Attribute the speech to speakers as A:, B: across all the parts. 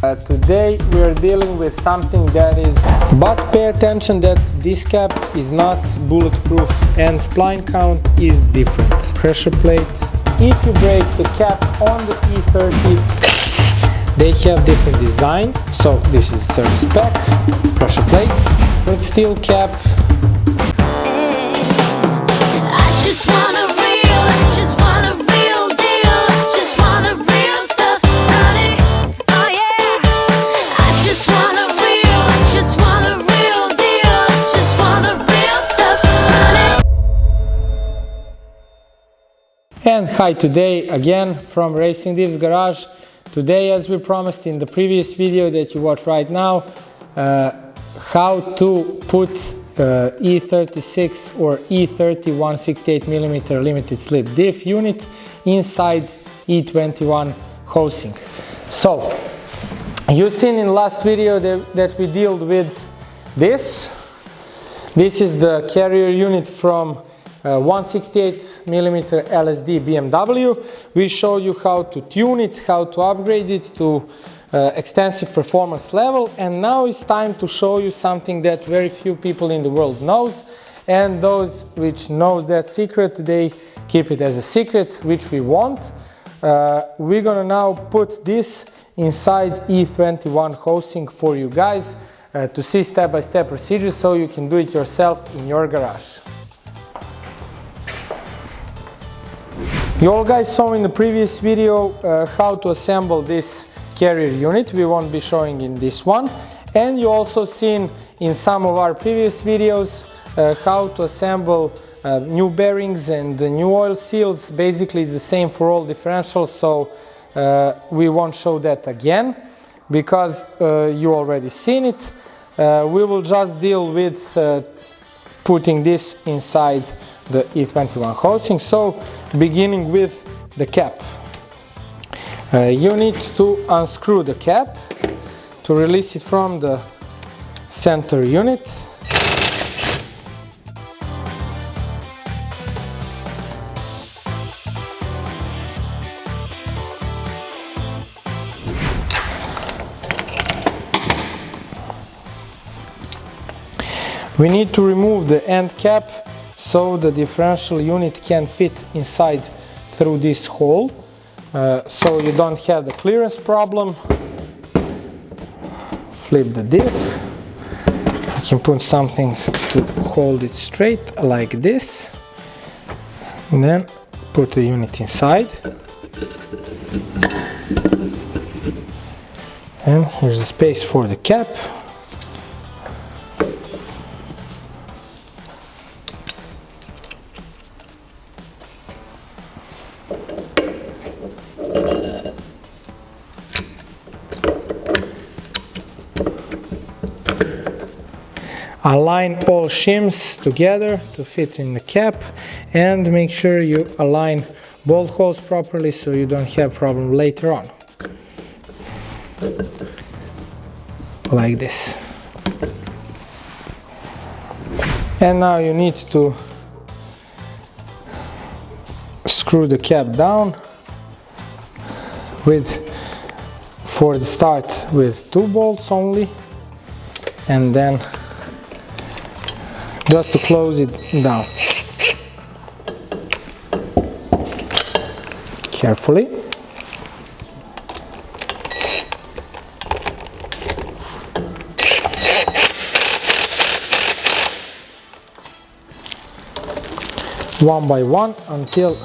A: Today we are dealing with something that is, but pay attention that this cap is not bulletproof and spline count is different. Pressure plate. If you break the cap on the E30, they have different design. So this is service pack, pressure plates with steel cap. And hi, today again from RacingDiffs garage. Today, as we promised in the previous video that you watch right now, how to put E36 or E30 168mm limited slip diff unit inside E21 housing. So, you've seen in last video that we dealt with this. This is the carrier unit from 168mm LSD BMW. We show you how to tune it, how to upgrade it to extensive performance level, and now it's time to show you something that very few people in the world knows, and those which knows that secret, they keep it as a secret, which we want. We're gonna now put this inside E21 housing for you guys to see step-by-step procedures so you can do it yourself in your garage. You all guys saw in the previous video how to assemble this carrier unit. We won't be showing in this one. And you also seen in some of our previous videos how to assemble new bearings and new oil seals. Basically it's the same for all differentials, so we won't show that again because you already seen it. We will just deal with putting this inside the E21 housing. So beginning with the cap, you need to unscrew the cap to release it from the center unit. We need to remove the end cap so the differential unit can fit inside through this hole, so you don't have the clearance problem. Flip the diff. You can put something to hold it straight like this, and then put the unit inside. And here's the space for the cap. Align all shims together to fit in the cap, and make sure you align bolt holes properly so you don't have problem later on. Like this. And now you need to screw the cap down for the start with 2 bolts only, and then just to close it down carefully. One by one until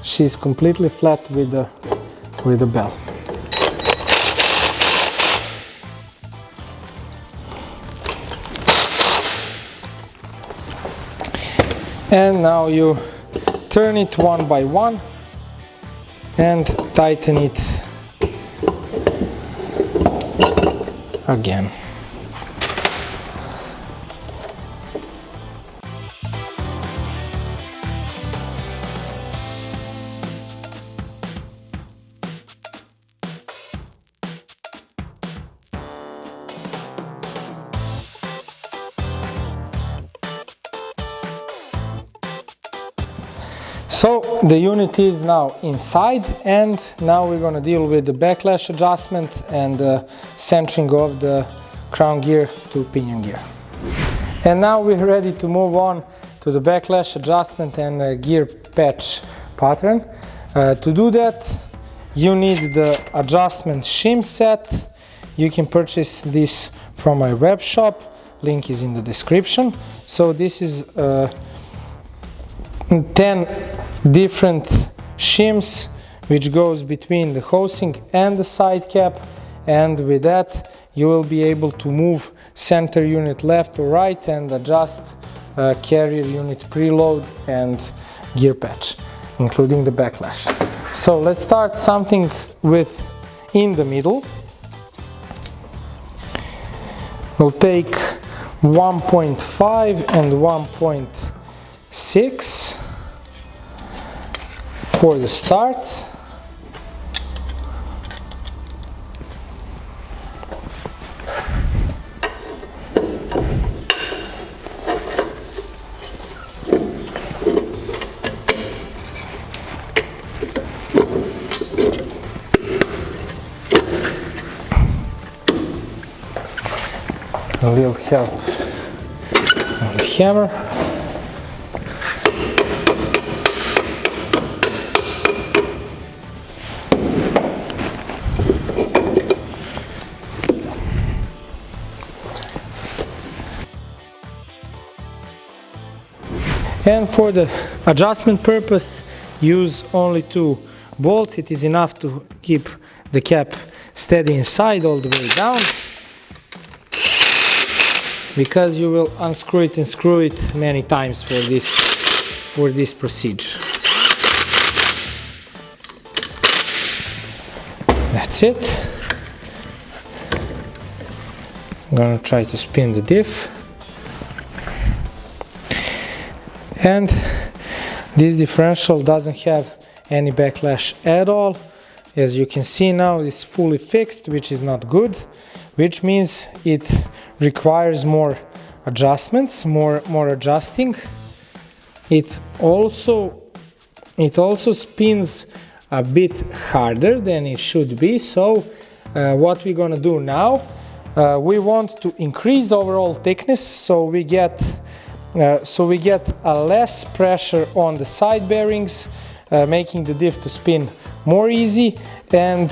A: she's completely flat with the bell. And now you turn it one by one and tighten it again. So the unit is now inside, and now we're going to deal with the backlash adjustment and the centering of the crown gear to pinion gear. And now we're ready to move on to the backlash adjustment and gear patch pattern. To do that, you need the adjustment shim set. You can purchase this from my web shop, link is in the description. So this is 10 different shims which goes between the housing and the side cap, and with that you will be able to move center unit left or right and adjust carrier unit preload and gear patch, including the backlash. So let's start something with in the middle. We'll take 1.5 and 1.6 for the start. A little help on the hammer. And for the adjustment purpose, use only 2 bolts. It is enough to keep the cap steady inside all the way down, because you will unscrew it and screw it many times for this procedure. That's it. I'm gonna try to spin the diff. And this differential doesn't have any backlash at all. As you can see now, it's fully fixed, which is not good, which means it requires more adjustments, more adjusting. It also spins a bit harder than it should be. So what we're gonna do now, we want to increase overall thickness, so we get a less pressure on the side bearings, making the diff to spin more easy. And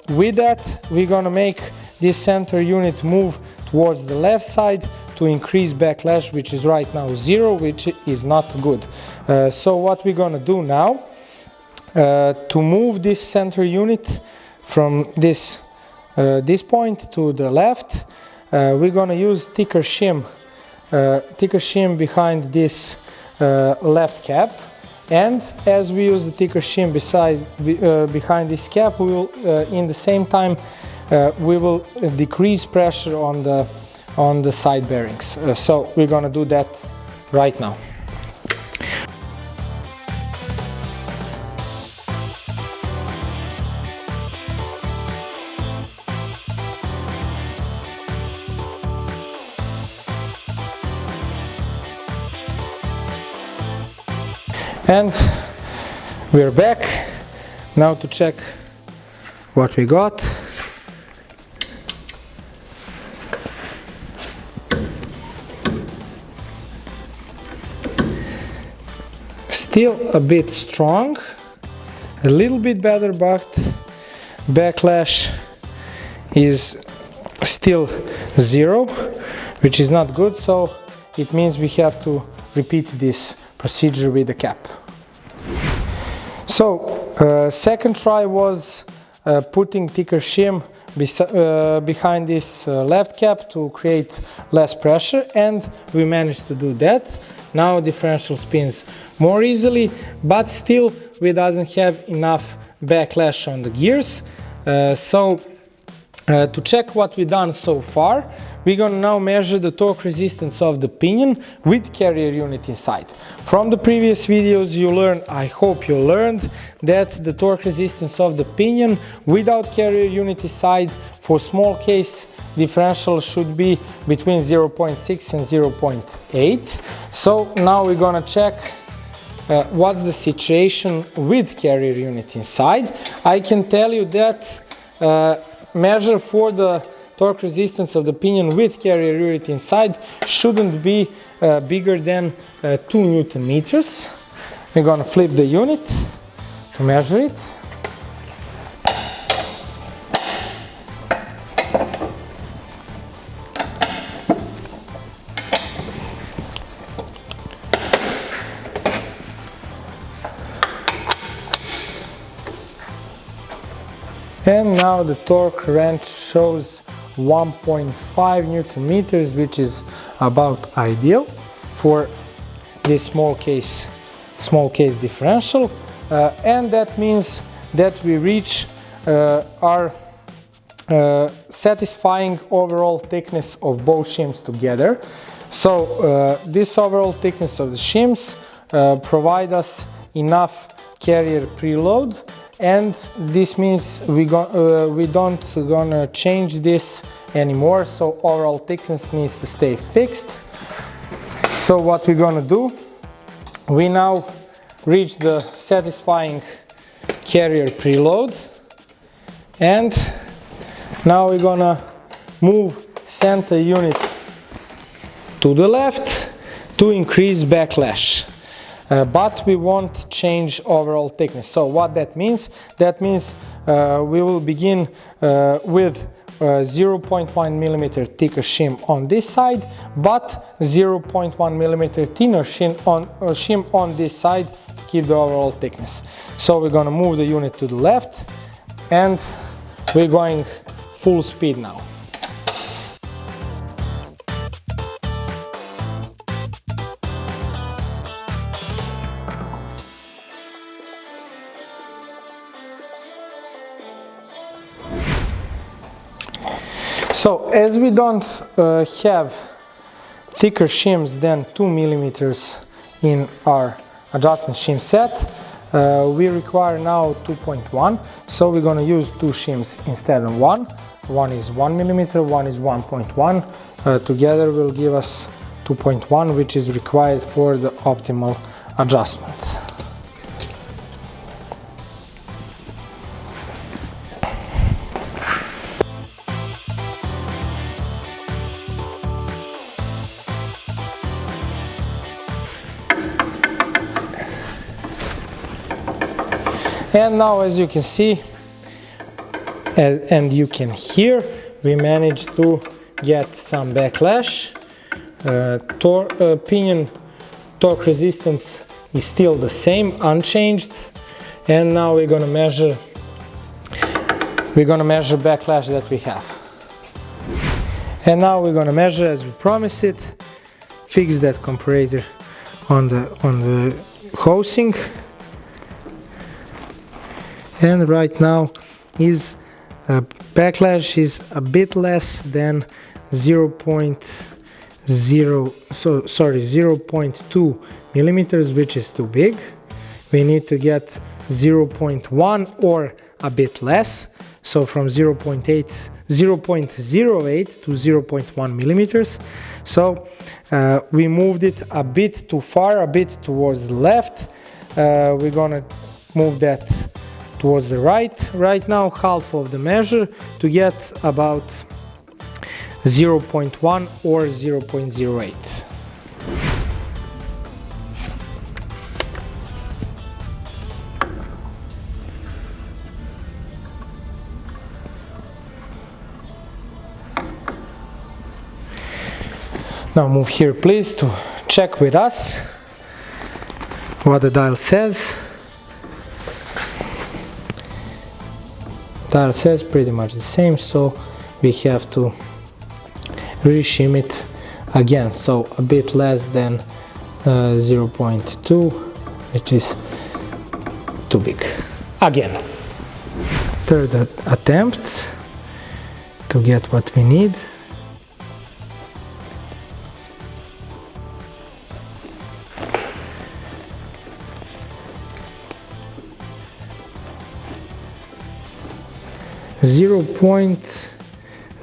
A: with that, we're gonna make this center unit move towards the left side to increase backlash, which is right now 0, which is not good. So what we're gonna do now, to move this center unit from this point to the left, we're gonna use thicker shim behind this left cap. And as we use the thicker shim behind this cap, we will in the same time we will decrease pressure on the side bearings. So we're gonna do that right now. And we're back now to check what we got. Still a bit strong, a little bit better, but backlash is still 0, which is not good. So it means we have to repeat this procedure with the cap. So second try was putting thicker shim behind this left cap to create less pressure, and we managed to do that. Now differential spins more easily, but still we doesn't have enough backlash on the gears. To check what we've done so far, we're gonna now measure the torque resistance of the pinion with carrier unit inside. From the previous videos you learned, I hope you learned, that the torque resistance of the pinion without carrier unit inside for small case differential should be between 0.6 and 0.8. So now we're gonna check what's the situation with carrier unit inside, I can tell you that measure for the torque resistance of the pinion with carrier unit inside shouldn't be bigger than 2 Newton meters. We're gonna flip the unit to measure it. And now the torque wrench shows 1.5 Newton meters, which is about ideal for this small case differential, and that means that we reach our satisfying overall thickness of both shims together. So this overall thickness of the shims provide us enough carrier preload, and this means we don't gonna change this anymore, so overall thickness needs to stay fixed. So what we're gonna do, we now reach the satisfying carrier preload, and now we're gonna move center unit to the left to increase backlash. But we won't change overall thickness. So what that means? That means we will begin with 0.1 millimeter thicker shim on this side, but 0.1 millimeter thinner shim on this side to keep the overall thickness. So we're going to move the unit to the left, and we're going full speed now. So as we don't have thicker shims than 2 millimeters in our adjustment shim set, we require now 2.1. So we're going to use 2 shims instead of 1. One is 1 millimeter, one is 1.1. Together will give us 2.1, which is required for the optimal adjustment. And now, as you can see and you can hear, we managed to get some backlash. Pinion torque resistance is still the same, unchanged. And now we're gonna measure backlash that we have. And now we're gonna measure as we promised it, fix that comparator on the housing. And right now backlash is a bit less than 0.2 millimeters, which is too big. We need to get 0.1 or a bit less, so from 0.08 to 0.1 millimeters. So we moved it a bit too far, a bit towards the left. We're gonna move that towards the right now, half of the measure, to get about 0.1 or 0.08. Now move here please to check with us what the dial says. Dial says pretty much the same, so we have to reshim it again, so a bit less than 0.2, which is too big. Again, third attempt to get what we need.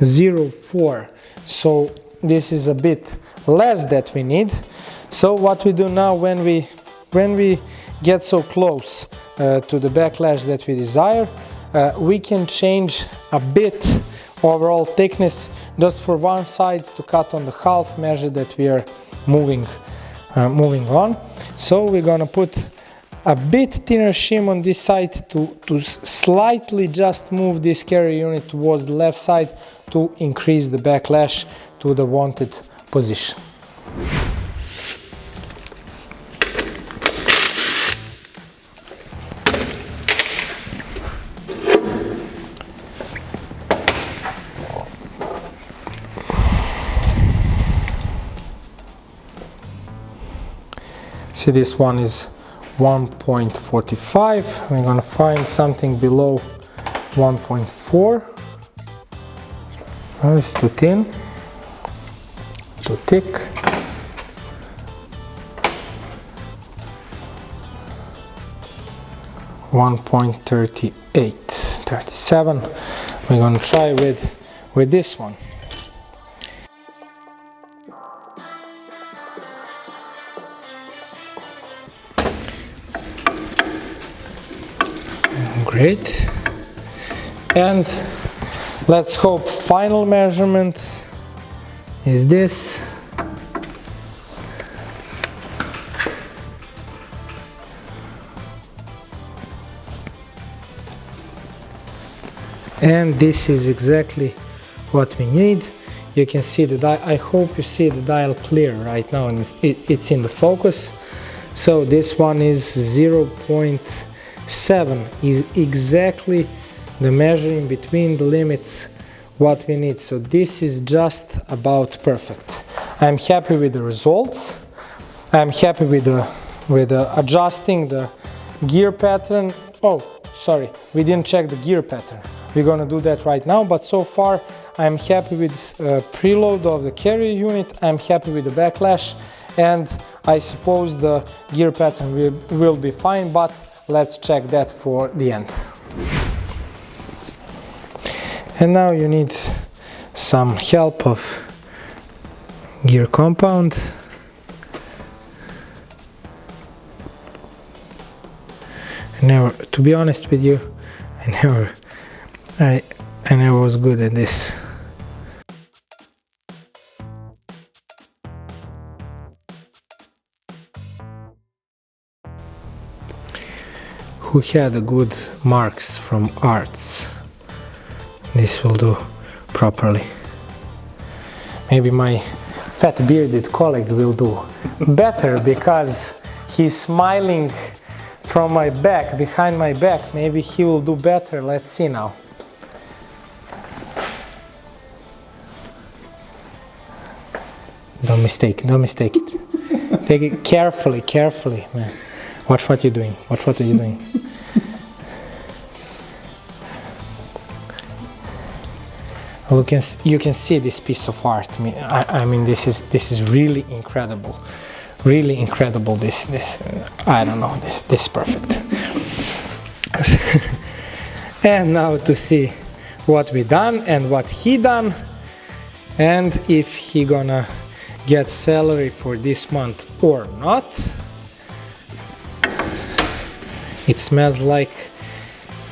A: .04, so this is a bit less that we need. So what we do now, when we when we get so close to the backlash that we desire, we can change a bit overall thickness just for one side to cut on the half measure that we are moving on. So we're gonna put a bit thinner shim on this side to slightly just move this carrier unit towards the left side to increase the backlash to the wanted position. See, this one is 1.45. We're gonna find something below 1.4. Oh, it's too thin, too thick. .38, 37. We're gonna try with this one. Great. And let's hope final measurement is this. And this is exactly what we need. You can see the dial. I hope you see the dial clear right now, and it's in the focus. So this one is 0.7, is exactly the measuring between the limits what we need. So this is just about perfect. I'm happy with the results. I'm happy with adjusting the gear pattern. Oh, sorry, we didn't check the gear pattern. We're gonna do that right now, but so far I'm happy with preload of the carrier unit. I'm happy with the backlash, and I suppose the gear pattern will be fine, but let's check that for the end. And now you need some help of gear compound. To be honest with you, I never was good at this. Who had a good marks from arts? This will do properly. Maybe my fat bearded colleague will do better because he's smiling from my back, behind my back. Maybe he will do better. Let's see now. Don't mistake it. Take it carefully, man. Watch what you're doing. Watch what you're doing. You can see this piece of art. I mean, this is really incredible. Really incredible. This I don't know. This is perfect. And now to see what we done and what he done, and if he gonna get salary for this month or not. It smells like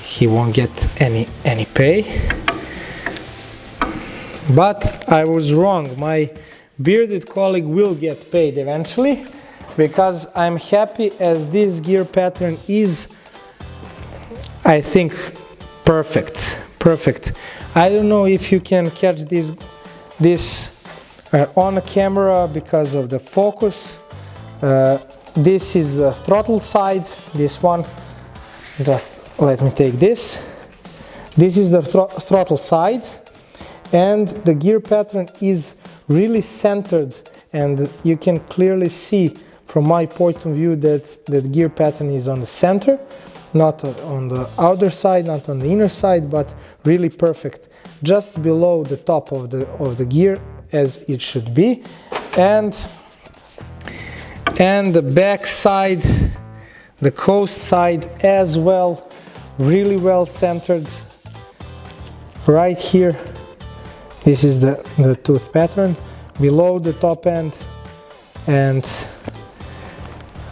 A: he won't get any pay. But I was wrong. My bearded colleague will get paid eventually, because I'm happy as this gear pattern is, I think, perfect. I don't know if you can catch this on a camera because of the focus. This is the throttle side, this one. Just let me take this. This is the throttle side, and the gear pattern is really centered, and you can clearly see from my point of view that the gear pattern is on the center, not on the outer side, not on the inner side, but really perfect, just below the top of the gear as it should be. And the back side, the coast side as well, really well centered right here. This is the tooth pattern below the top end, and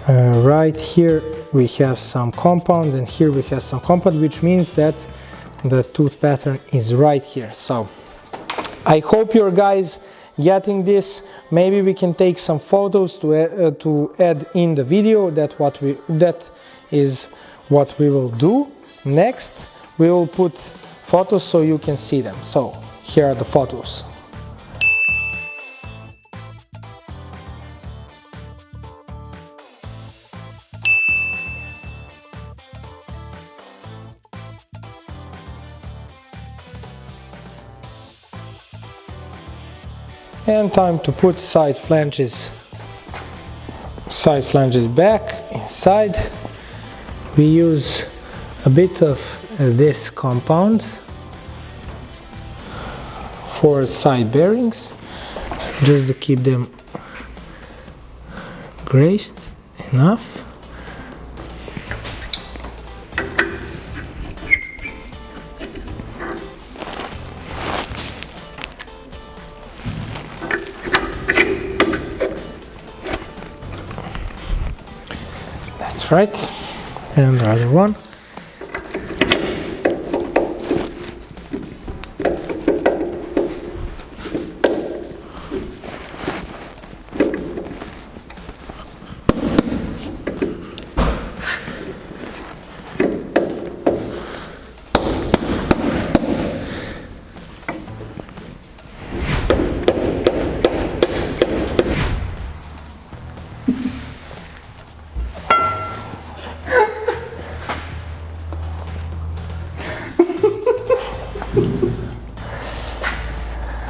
A: Right here we have some compound and here we have some compound, which means that the tooth pattern is right here. So I hope you're guys getting this. Maybe we can take some photos to add in the video. That is what we will do next. We will put photos so you can see them. So here are the photos. And time to put side flanges back inside. We use a bit of this compound for side bearings, just to keep them braced enough. That's right. And the other one.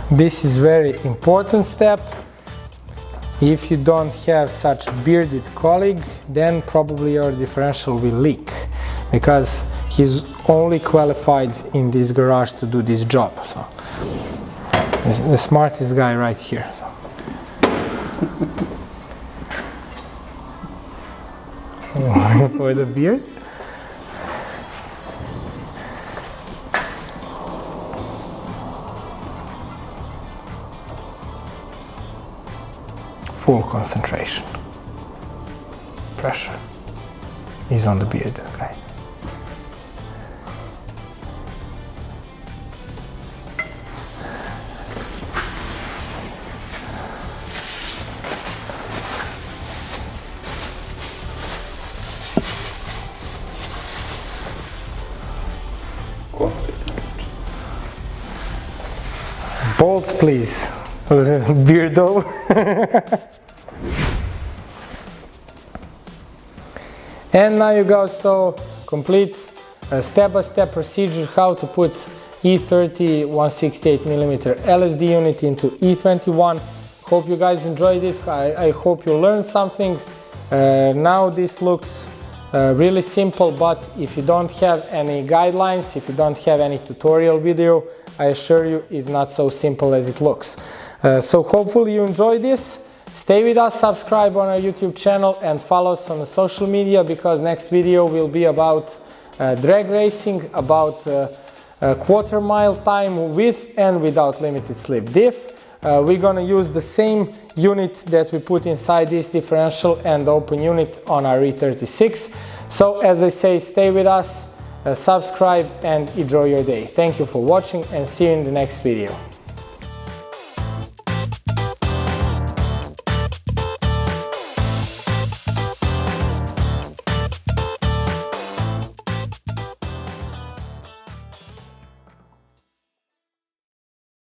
A: This is very important step. If you don't have such bearded colleague, then probably your differential will leak, because he's only qualified in this garage to do this job. So the smartest guy right here. So. For the beard. Full concentration. Pressure is on the beard, okay. Bolts, please. Beardo. And now you guys saw complete step-by-step procedure how to put E30 168mm LSD unit into E21. Hope you guys enjoyed it. I hope you learned something. Now this looks really simple, but if you don't have any guidelines, if you don't have any tutorial video, I assure you it's not so simple as it looks. So hopefully you enjoyed this. Stay with us, subscribe on our YouTube channel and follow us on the social media, because next video will be about drag racing, about quarter mile time with and without limited slip diff. We're gonna use the same unit that we put inside this differential and open unit on our E36. So as I say, stay with us, subscribe and enjoy your day. Thank you for watching and see you in the next video.